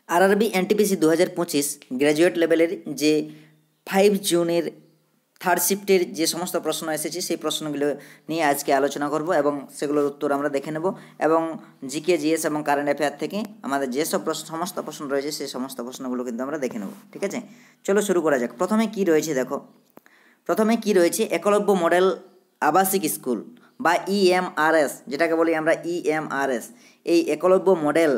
RRB NTPC 2025 graduate লেভেলের যে 5 জুনের থার্ড শিফটের যে সমস্ত প্রশ্ন এসেছে সেই প্রশ্নগুলো নিয়ে আজকে আলোচনা করব এবং সেগুলোর উত্তর আমরা দেখে নেব এবং জিকে জিএস এবং কারেন্ট অ্যাফেয়ার থেকে আমাদের যেসব সমস্ত প্রশ্ন রয়েছে সেই সমস্ত প্রশ্নগুলো কিন্তু আমরা দেখে নেব। ঠিক আছে, চলো শুরু করা যাক। প্রথমে কি রয়েছে দেখো, প্রথমে কি রয়েছে, একলব্য মডেল আবাসিক স্কুল বা ইএমআরএস, যেটাকে বলি আমরা ইএমআরএস। এই একলব্য মডেল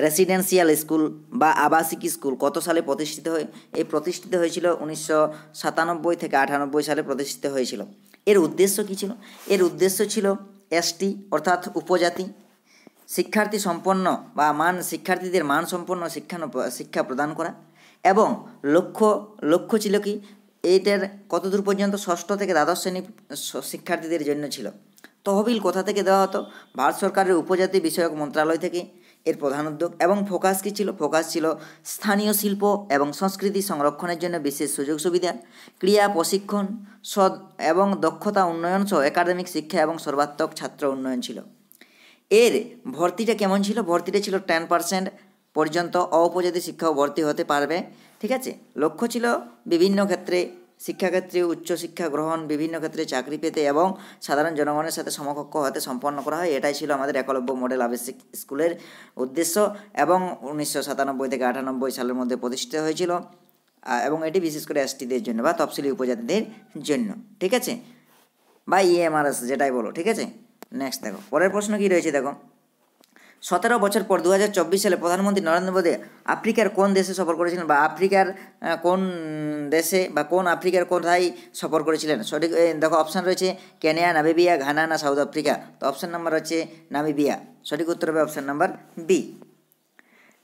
রেসিডেন্সিয়াল স্কুল বা আবাসিক স্কুল কত সালে প্রতিষ্ঠিত হয়? এই প্রতিষ্ঠিত হয়েছিল 1997 থেকে 98 সালে প্রতিষ্ঠিত হয়েছিল। এর উদ্দেশ্য কী ছিল? এর উদ্দেশ্য ছিল এসটি অর্থাৎ উপজাতি শিক্ষার্থী সম্পন্ন বা শিক্ষার্থীদের মানসম্পন্ন শিক্ষা প্রদান করা এবং লক্ষ্য ছিল কি, এইটার কতদূর পর্যন্ত ষষ্ঠ থেকে দ্বাদশ শ্রেণীর শিক্ষার্থীদের জন্য ছিল। তহবিল কোথা থেকে দেওয়া হতো? ভারত সরকারের উপজাতি বিষয়ক মন্ত্রণালয় থেকে এর প্রধান উদ্যোগ। এবং ফোকাস কী ছিল? ফোকাস ছিল স্থানীয় শিল্প এবং সংস্কৃতি সংরক্ষণের জন্য বিশেষ সুযোগ সুবিধা, ক্রিয়া প্রশিক্ষণ এবং দক্ষতা উন্নয়ন সহ একাডেমিক শিক্ষা এবং সর্বাত্মক ছাত্র উন্নয়ন ছিল। এর ভর্তিটা কেমন ছিল? ভর্তিটা ছিল 10% পর্যন্ত উপজাতি শিক্ষাও ভর্তি হতে পারবে। ঠিক আছে, লক্ষ্য ছিল বিভিন্ন ক্ষেত্রে শিক্ষাক্ষেত্রে উচ্চশিক্ষা গ্রহণ, বিভিন্ন ক্ষেত্রে চাকরি পেতে এবং সাধারণ জনগণের সাথে সমকক্ষ হতে সম্পন্ন করা হয়। এটাই ছিল আমাদের একলব্য মডেল আবাসিক স্কুলের উদ্দেশ্য এবং 1997 থেকে 98 সালের মধ্যে প্রতিষ্ঠিত হয়েছিল এবং এটি বিশেষ করে এসটিদের জন্য বা তফসিলি উপজাতিদের জন্য। ঠিক আছে, বা ইএমআরএস যেটাই বলো। ঠিক আছে, নেক্সট দেখো, পরের প্রশ্ন কি রয়েছে দেখো, 17 বছর পর 2024 সালে প্রধানমন্ত্রী নরেন্দ্র মোদী আফ্রিকার কোন দেশে সফর করেছিলেন বা আফ্রিকার কোন দেশে বা কোন আফ্রিকার কোথায় সফর করেছিলেন? সঠিক দেখো অপশান রয়েছে কেনিয়া, নামিবিয়া, ঘানা না সাউথ আফ্রিকা। তো অপশান নাম্বার হচ্ছে নামিবিয়া, সঠিক উত্তর হবে অপশান নাম্বার বি।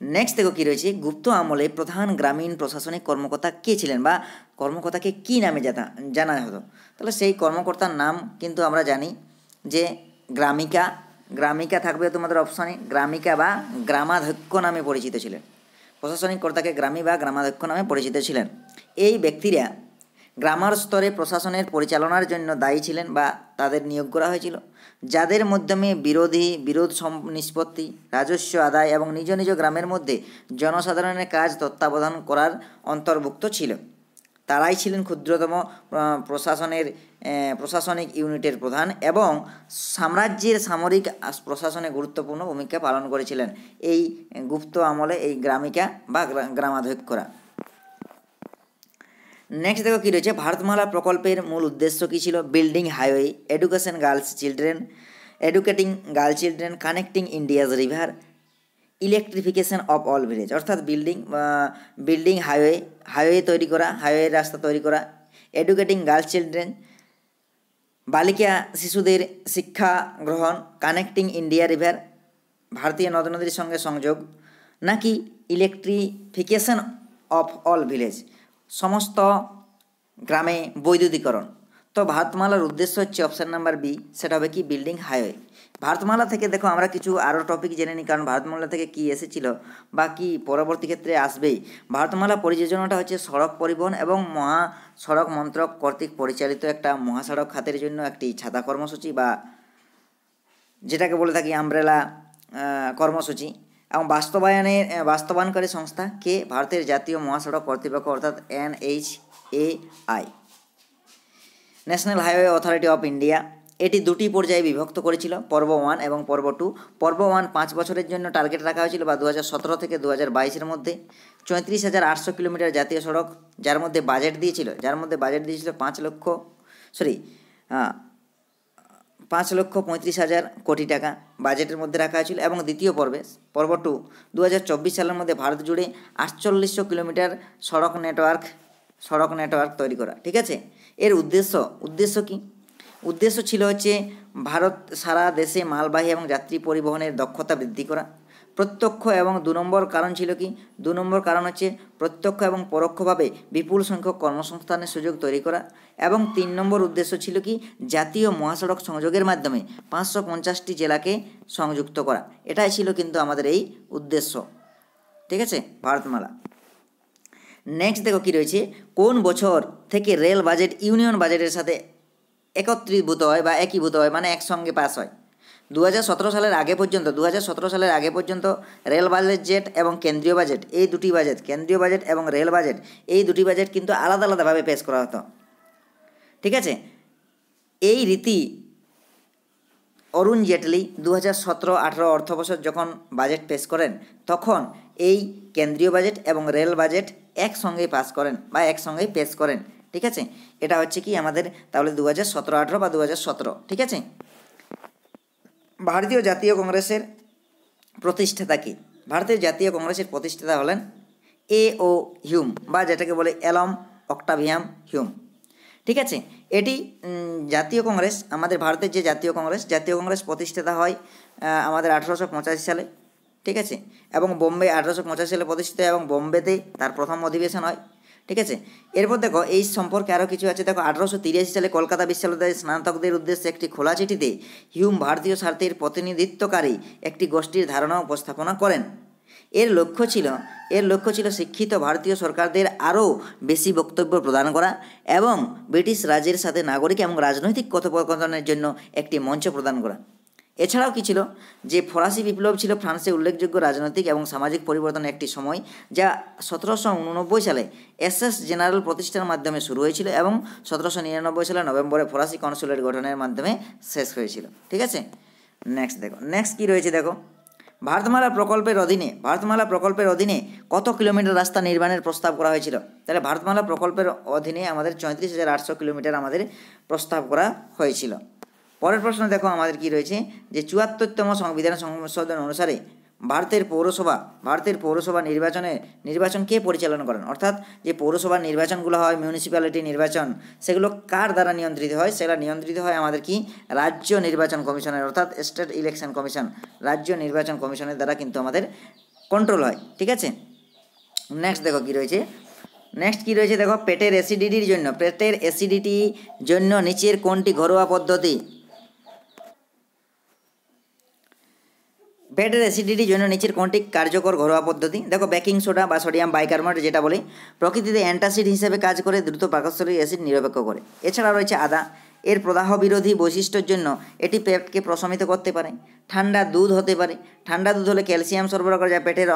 নেক্সট দেখো কী রয়েছে, গুপ্ত আমলে প্রধান গ্রামীণ প্রশাসনিক কর্মকর্তা কে ছিলেন বা কর্মকর্তাকে কী নামে জানা হতো? তাহলে সেই কর্মকর্তার নাম কিন্তু আমরা জানি যে গ্রামিকা থাকবে তোমাদের অপশানে, গ্রামিকা বা গ্রামাধ্যক্ষ নামে পরিচিত ছিলেন। প্রশাসনিক কর্তাকে গ্রামী বা গ্রামাধ্যক্ষ নামে পরিচিত ছিলেন। এই ব্যক্তিরা গ্রামার স্তরে প্রশাসনের পরিচালনার জন্য দায়ী ছিলেন বা তাদের নিয়োগ করা হয়েছিল, যাদের মাধ্যমে বিরোধ নিষ্পত্তি, রাজস্ব আদায় এবং নিজ নিজ গ্রামের মধ্যে জনসাধারণের কাজ তত্ত্বাবধান করার অন্তর্ভুক্ত ছিল। তারাই ছিলেন ক্ষুদ্রতম প্রশাসনিক ইউনিটের প্রধান এবং সাম্রাজ্যের সামরিক প্রশাসনে গুরুত্বপূর্ণ ভূমিকা পালন করেছিলেন এই গুপ্ত আমলে এই গ্রামিকা বা গ্রামাধ্যক্ষরা। নেক্সট দেখো কী রয়েছে, ভারতমালা প্রকল্পের মূল উদ্দেশ্য কী ছিল? Building highway, educating girl children, connecting India's river, electrification of all village. অর্থাৎ বিল্ডিং হাইওয়ে তৈরি করা, হাইওয়ে রাস্তা তৈরি করা, এডুকেটিং গার্ল চিলড্রেন বালিকা শিশুদের শিক্ষা গ্রহণ, কানেক্টিং ইন্ডিয়া রিভার ভারতীয় নদ নদীর সঙ্গে সংযোগ, নাকি ইলেকট্রিফিকেশন অফ অল ভিলেজ সমস্ত গ্রামে বৈদ্যুতিকরণ। তো ভারতমালার উদ্দেশ্য হচ্ছে অপশান নাম্বার বি, সেটা হবে কি বিল্ডিং হাইওয়ে। ভারতমালা থেকে দেখো আমরা কিছু আরও টপিক জেনে নিই, কারণ ভারতমালা থেকে কি এসেছিল বা কি পরবর্তী ক্ষেত্রে আসবেই। ভারতমালা পরিযোজনাটা হচ্ছে সড়ক পরিবহন এবং মহাসড়ক মন্ত্রক কর্তৃক পরিচালিত একটা মহাসড়ক খাতের জন্য একটি ছাতা কর্মসূচি বা যেটাকে বলে থাকি আমব্রেলা কর্মসূচি এবং বাস্তবায়নকারী সংস্থা কে? ভারতের জাতীয় মহাসড়ক কর্তৃপক্ষ অর্থাৎ NHAI, national highway authority of India. এটি দুটি পর্যায়ে বিভক্ত করেছিল, পর্ব 1 এবং পর্ব 2। পর্ব 1 5 বছরের জন্য টার্গেট রাখা হয়েছিল বা 2017 থেকে 2022 মধ্যে 34,800 কিলোমিটার জাতীয় সড়ক, যার মধ্যে বাজেট দিয়েছিল 5,35,000 কোটি টাকা বাজেটের মধ্যে রাখা হয়েছিল। এবং দ্বিতীয় পর্ব 2 2024 সালের মধ্যে ভারত জুড়ে 4800 কিলোমিটার সড়ক নেটওয়ার্ক তৈরি করা। ঠিক আছে, এর উদ্দেশ্য কি? উদ্দেশ্য ছিল হচ্ছে ভারত সারা দেশে মালবাহী এবং যাত্রী পরিবহনের দক্ষতা বৃদ্ধি করা। প্রত্যক্ষ এবং 2 নম্বর কারণ ছিল কি? 2 নম্বর কারণ হচ্ছে প্রত্যক্ষ এবং পরোক্ষভাবে বিপুল সংখ্যক কর্মসংস্থানের সুযোগ তৈরি করা। এবং 3 নম্বর উদ্দেশ্য ছিল কি? জাতীয় মহাসড়ক সংযোগের মাধ্যমে 550টি জেলাকে সংযুক্ত করা। এটাই ছিল কিন্তু আমাদের এই উদ্দেশ্য। ঠিক আছে, ভারতমালা। নেক্সট দেখো কী রয়েছে, কোন বছর থেকে রেল বাজেট ইউনিয়ন বাজেটের সাথে একীভূত হয়, মানে একসঙ্গে পাস হয়? 2017 সালের আগে পর্যন্ত 2017 সালের আগে পর্যন্ত রেল বাজেট এবং কেন্দ্রীয় বাজেট, এই দুটি বাজেট, কেন্দ্রীয় বাজেট এবং রেল বাজেট, এই দুটি বাজেট কিন্তু আলাদা আলাদাভাবে পেশ করা হতো। ঠিক আছে, এই রীতি অরুণ জেটলি 2017-18 অর্থবর্ষ যখন বাজেট পেশ করেন, তখন এই কেন্দ্রীয় বাজেট এবং রেল বাজেট একসঙ্গেই পাস করেন বা একসঙ্গেই পেশ করেন। ঠিক আছে, এটা হচ্ছে কি আমাদের তাহলে 2017-18 বা 2017। ঠিক আছে, ভারতীয় জাতীয় কংগ্রেসের প্রতিষ্ঠাতা কি? ভারতীয় জাতীয় কংগ্রেসের প্রতিষ্ঠাতা হলেন A.O. হিউম বা যেটাকে বলে অ্যালান অক্টাভিয়ান হিউম। ঠিক আছে, এটি জাতীয় কংগ্রেস, আমাদের ভারতের যে জাতীয় কংগ্রেস প্রতিষ্ঠাতা হয় আমাদের 1885 সালে। ঠিক আছে, এবং বোম্বে 1885 সালে প্রতিষ্ঠিত এবং বোম্বেতে তার প্রথম অধিবেশন হয়। ঠিক আছে, এরপর দেখো এই সম্পর্কে আরও কিছু আছে। দেখো 1883 সালে কলকাতা বিশ্ববিদ্যালয়ের স্নাতকদের উদ্দেশ্যে একটি খোলা চিঠিতে হিউম ভারতীয় স্বার্থের প্রতিনিধিত্বকারী একটি গোষ্ঠীর ধারণা উপস্থাপনা করেন। এর লক্ষ্য ছিল শিক্ষিত ভারতীয় সরকারদের আরও বেশি বক্তব্য প্রদান করা এবং ব্রিটিশ রাজের সাথে নাগরিক এবং রাজনৈতিক কথোপকথনের জন্য একটি মঞ্চ প্রদান করা। এছাড়াও কি ছিল যে ফরাসি বিপ্লব ছিল ফ্রান্সে উল্লেখযোগ্য রাজনৈতিক এবং সামাজিক পরিবর্তনের একটি সময়, যা 1789 সালে এসএস জেনারেল প্রতিষ্ঠার মাধ্যমে শুরু হয়েছিল এবং 1799 সালে নভেম্বরে ফরাসি কনসুলেট গঠনের মাধ্যমে শেষ হয়েছিল। ঠিক আছে, নেক্সট কি রয়েছে দেখো, ভারতমালা প্রকল্পের অধীনে কত কিলোমিটার রাস্তা নির্মাণের প্রস্তাব করা হয়েছিল? তাহলে ভারতমালা প্রকল্পের অধীনে আমাদের 34,800 কিলোমিটার আমাদের প্রস্তাব করা হয়েছিল। পরের প্রশ্ন দেখো আমাদের কি রয়েছে, যে 74তম সংবিধান সংশোধন অনুসারে ভারতের পৌরসভা নির্বাচন কে পরিচালনা করেন? অর্থাৎ যে পৌরসভার নির্বাচনগুলো হয়, মিউনিসিপ্যালিটি নির্বাচন, সেগুলো কার দ্বারা নিয়ন্ত্রিত হয়? সেগুলো নিয়ন্ত্রিত হয় আমাদের কি রাজ্য নির্বাচন কমিশনের, অর্থাৎ স্টেট ইলেকশন কমিশন, রাজ্য নির্বাচন কমিশনের দ্বারা কিন্তু আমাদের কন্ট্রোল হয়। ঠিক আছে, নেক্সট কি রয়েছে দেখো, পেটের অ্যাসিডিটির জন্য নিচের কোনটি ঘরোয়া পদ্ধতি? পেটের অ্যাসিডিটির জন্য নিচের কোনটি কার্যকর ঘরোয়া পদ্ধতি? দেখো বেকিং সোডা বা সোডিয়াম বাইকার্বনেট যেটা বলে, প্রকৃতিতে অ্যান্টাসিড হিসেবে কাজ করে, দ্রুত পাকস্থলী অ্যাসিড নিরপেক্ষ করে। এছাড়া রয়েছে আদা, এর প্রদাহ বিরোধী বৈশিষ্ট্যের জন্য এটি পেটকে প্রশমিত করতে পারে। ঠান্ডা দুধ হতে পারে, ঠান্ডা দুধ হলে ক্যালসিয়াম সরবরাহ করে, যা পেটের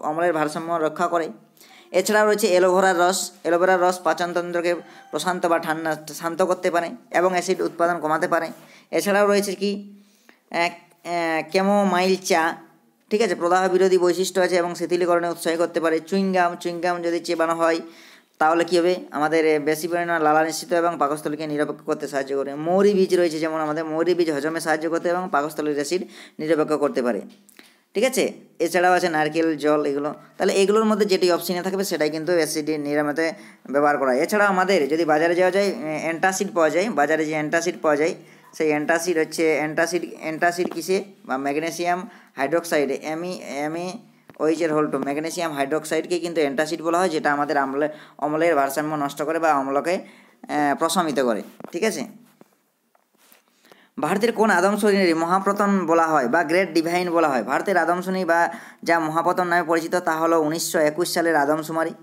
অম্লের ভারসাম্য রক্ষা করে। এছাড়াও রয়েছে অ্যালোভেরার রস পাচনতন্ত্রকে প্রশান্ত বা শান্ত করতে পারে এবং অ্যাসিড উৎপাদন কমাতে পারে। এছাড়াও রয়েছে কি ক্যামোমাইল চা, ঠিক আছে, প্রদাহ বিরোধী বৈশিষ্ট্য আছে এবং শিথিলীকরণে উৎসাহী করতে পারে। চুইংগাম যদি চেবানো হয় তাহলে কী হবে, আমাদের বেশি পরিমাণে লালা নিশ্চিত এবং পাকস্থলীকে নিরপেক্ষ করতে সাহায্য করে। মৌরি বীজ রয়েছে, যেমন আমাদের মৌরি বীজ হজমে সাহায্য করতে এবং পাকস্থলীর অ্যাসিড নিরপেক্ষ করতে পারে। ঠিক আছে, এছাড়াও আছে নারকেল জল, এগুলো। তাহলে এগুলোর মধ্যে যেটি অপশনে থাকবে সেটাই কিন্তু অ্যাসিড নিরাময়তে ব্যবহার করা হয়। এছাড়াও আমাদের যদি বাজারে যাওয়া যায়, অ্যান্টাসিড পাওয়া যায়, বাজারে যে অ্যান্টাসিড পাওয়া যায়, সেই অ্যান্টাসিড হচ্ছে অ্যান্টাসিড কিসে বা ম্যাগনেসিয়াম হাইড্রোক্সাইড MeOH ম্যাগনেসিয়াম হাইড্রোক্সাইডকে কিন্তু অ্যান্টাসিড বলা হয়, যেটা আমাদের অম্লের ভারসাম্য নষ্ট করে বা অম্লকে প্রশমিত করে। ঠিক আছে, ভারতের কোন আদমশুমারির মহাপতন বলা হয় বা গ্রেট ডিভাইন বলা হয়? ভারতের আদমশুমারি বা যা মহাপতন নামে পরিচিত তা হলো 1921 সালের আদমশুমারি।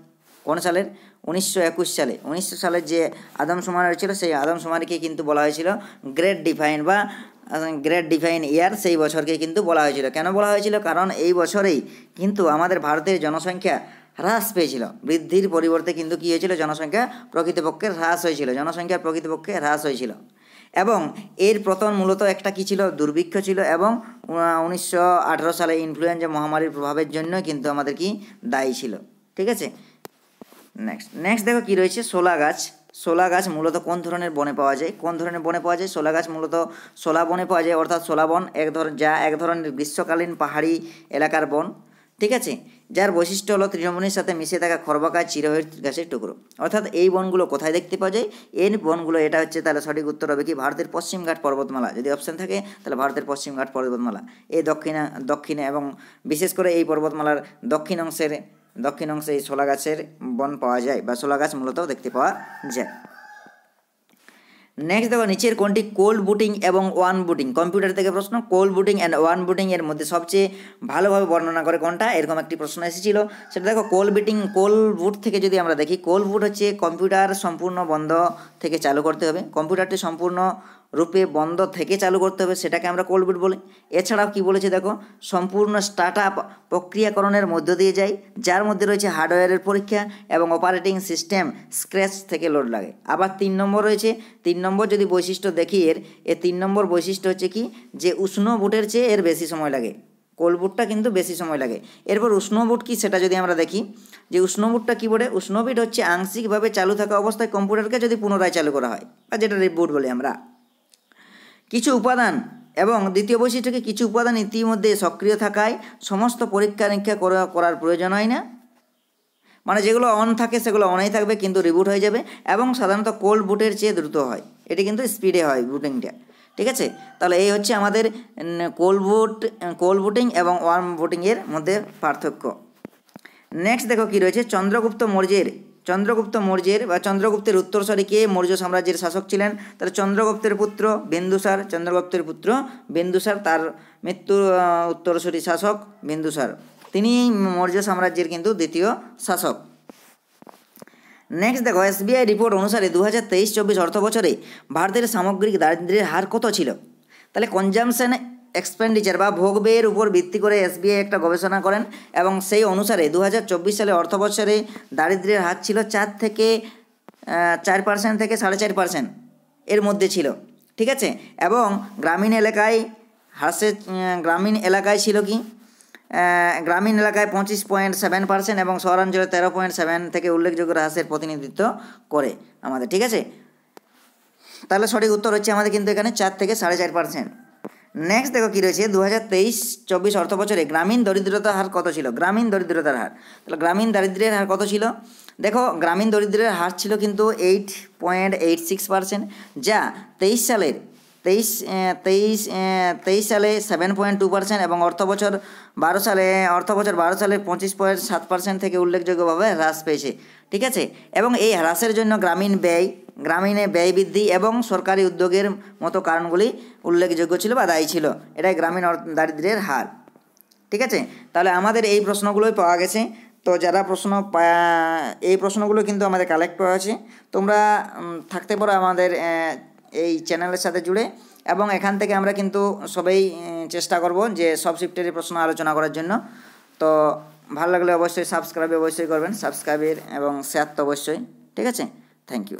কোন সালের? 1921 সালে। 1900 সালের যে আদমশুমারি হয়েছিল সেই আদমশুমারিকে কিন্তু বলা হয়েছিল গ্রেট ডিভাইন ইয়ার, সেই বছরকে কিন্তু বলা হয়েছিল। কেন বলা হয়েছিল? কারণ এই বছরেই কিন্তু আমাদের ভারতের জনসংখ্যা হ্রাস পেয়েছিল, বৃদ্ধির পরিবর্তে কিন্তু কী হয়েছিল, জনসংখ্যা প্রকৃতপক্ষে হ্রাস হয়েছিল। এবং এর পতন মূলত একটা কী ছিল, দুর্ভিক্ষ ছিল, এবং 1918 সালে ইনফ্লুয়েঞ্জা মহামারীর প্রভাবের জন্য কিন্তু আমাদের কি দায়ী ছিল। ঠিক আছে, নেক্সট দেখো কি রয়েছে, শোলা গাছ মূলত কোন ধরনের বনে পাওয়া যায়? শোলা গাছ মূলত শোলা বনে পাওয়া যায়, অর্থাৎ শোলা বন এক ধরনের গ্রীষ্মকালীন পাহাড়ি এলাকার বন। ঠিক আছে, যার বৈশিষ্ট্য হলো তৃণভূমির সাথে মিশে থাকা খর্বাকার চিরহরিৎ গাছের টুকরো। অর্থাৎ এই বনগুলো কোথায় দেখতে পাওয়া যায়? এই বনগুলো, এটা হচ্ছে তাহলে সঠিক উত্তর হবে কি ভারতের পশ্চিমঘাট পর্বতমালা। যদি অপশন থাকে তাহলে ভারতের পশ্চিমঘাট পর্বতমালা এই দক্ষিণে এবং বিশেষ করে এই পর্বতমালার দক্ষিণ অংশে এই শোলা গাছের বন পাওয়া যায় বা শোলা গাছ মূলত দেখতে পাওয়া যায়। নেক্সট দেখো, নিচের কোনটি কোল্ড বুটিং এবং ওয়ান বুটিং? কম্পিউটার থেকে প্রশ্ন। Cold booting and one booting এর মধ্যে সবচেয়ে ভালোভাবে বর্ণনা করে কোনটা? এরকম একটি প্রশ্ন এসেছিল, সেটা দেখো কোল্ড বুট থেকে যদি আমরা দেখি, কোল্ড বুট হচ্ছে কম্পিউটার সম্পূর্ণ বন্ধ থেকে চালু করতে হবে। কম্পিউটারটি সম্পূর্ণ রূপে বন্ধ থেকে চালু করতে হবে, সেটাকে আমরা কোল্ড বুট বলি। এছাড়াও কি বলেছে দেখো, সম্পূর্ণ স্টার্ট আপ প্রক্রিয়াকরণের মধ্য দিয়ে যায়, যার মধ্যে রয়েছে হার্ডওয়্যারের পরীক্ষা এবং অপারেটিং সিস্টেম স্ক্র্যাচ থেকে লোড লাগে। আবার 3 নম্বর রয়েছে, 3 নম্বর যদি বৈশিষ্ট্য দেখি এর 3 নম্বর বৈশিষ্ট্য হচ্ছে কি, যে উষ্ণ বুটের চেয়ে এর বেশি সময় লাগে, কোল্ড বুটটা কিন্তু বেশি সময় লাগে। এরপর উষ্ণ বুট কি সেটা যদি আমরা দেখি, যে উষ্ণ বুটটা কী বলে, উষ্ণ বুট হচ্ছে আংশিকভাবে চালু থাকা অবস্থায় কম্পিউটারকে যদি পুনরায় চালু করা হয়, বা যেটা রিবুট বলি আমরা। কিছু উপাদান এবং দ্বিতীয় বৈশিষ্ট্যকে, কিছু উপাদান ইতিমধ্যে সক্রিয় থাকায় সমস্ত পরীক্ষা নিরীক্ষা করার প্রয়োজন হয় না, মানে যেগুলো অন থাকে সেগুলো অনেই থাকবে কিন্তু রিবুট হয়ে যাবে, এবং সাধারণত কোল্ড বুটের চেয়ে দ্রুত হয়, এটি কিন্তু স্পিডে হয় বুটিংটা। ঠিক আছে, তাহলে এই হচ্ছে আমাদের কোল্ড বুটিং এবং ওয়ার্ম বুটিংয়ের মধ্যে পার্থক্য। নেক্সট দেখো কি রয়েছে, চন্দ্রগুপ্ত মৌর্যের বা চন্দ্রগুপ্তের উত্তরসূরি কে মৌর্য সাম্রাজ্যের শাসক ছিলেন? তাহলে চন্দ্রগুপ্তের পুত্র বিন্দুসার, তার মৃত্যুর উত্তরসূরি শাসক বিন্দুসার, তিনি মৌর্য সাম্রাজ্যের কিন্তু দ্বিতীয় শাসক। নেক্সট দেখো, এসবিআই রিপোর্ট অনুসারে 2023-24 অর্থ বছরে ভারতের সামগ্রিক দারিদ্র্যের হার কত ছিল? তাহলে কনজামশন এক্সপেন্ডিচার বা ভোগ ব্যয়ের উপর ভিত্তি করে এসবিআই একটা গবেষণা করেন, এবং সেই অনুসারে 2024 সালে অর্থ বছরে দারিদ্র্যের হার ছিল 4% থেকে 4.5% এর মধ্যে ছিল। ঠিক আছে, এবং গ্রামীণ এলাকায় ছিল কি, গ্রামীণ এলাকায় 25.7% এবং শহরাঞ্চলে 13.7 থেকে উল্লেখযোগ্য হ্রাসের প্রতিনিধিত্ব করে আমাদের। ঠিক আছে, তাহলে সঠিক উত্তর হচ্ছে আমাদের কিন্তু এখানে 4 থেকে 4.5%। নেক্সট দেখো কী রয়েছে, 2023-24 অর্থ বছরে গ্রামীণ দরিদ্রতার হার কত ছিল? গ্রামীণ দরিদ্রতার হার, তাহলে গ্রামীণ দারিদ্র্যের হার কত ছিল? দেখো, গ্রামীণ দরিদ্রের হার ছিল কিন্তু 8.86%, যা 23 সালে 7.2% এবং অর্থ বছর 12 সালে 25.7% থেকে উল্লেখযোগ্যভাবে হ্রাস পেয়েছে। ঠিক আছে, এবং এই হ্রাসের জন্য গ্রামীণে ব্যয় বৃদ্ধি এবং সরকারি উদ্যোগের মতো কারণগুলি উল্লেখযোগ্য ছিল বা দায়ী ছিল, এটাই গ্রামীণ দারিদ্র্যের হার। ঠিক আছে, তাহলে আমাদের এই প্রশ্নগুলোই পাওয়া গেছে। তো যারা এই প্রশ্নগুলো কিন্তু আমাদের কালেক্ট করা আছে, তোমরা থাকতে পারো আমাদের এই চ্যানেলের সাথে জুড়ে, এবং এখান থেকে আমরা কিন্তু সবাই চেষ্টা করব যে সব শিফটের প্রশ্ন আলোচনা করার জন্য। তো ভালো লাগলে অবশ্যই সাবস্ক্রাইব করবেন, সাবস্ক্রাইবের এবং শেয়ার তো অবশ্যই। ঠিক আছে, থ্যাংক ইউ।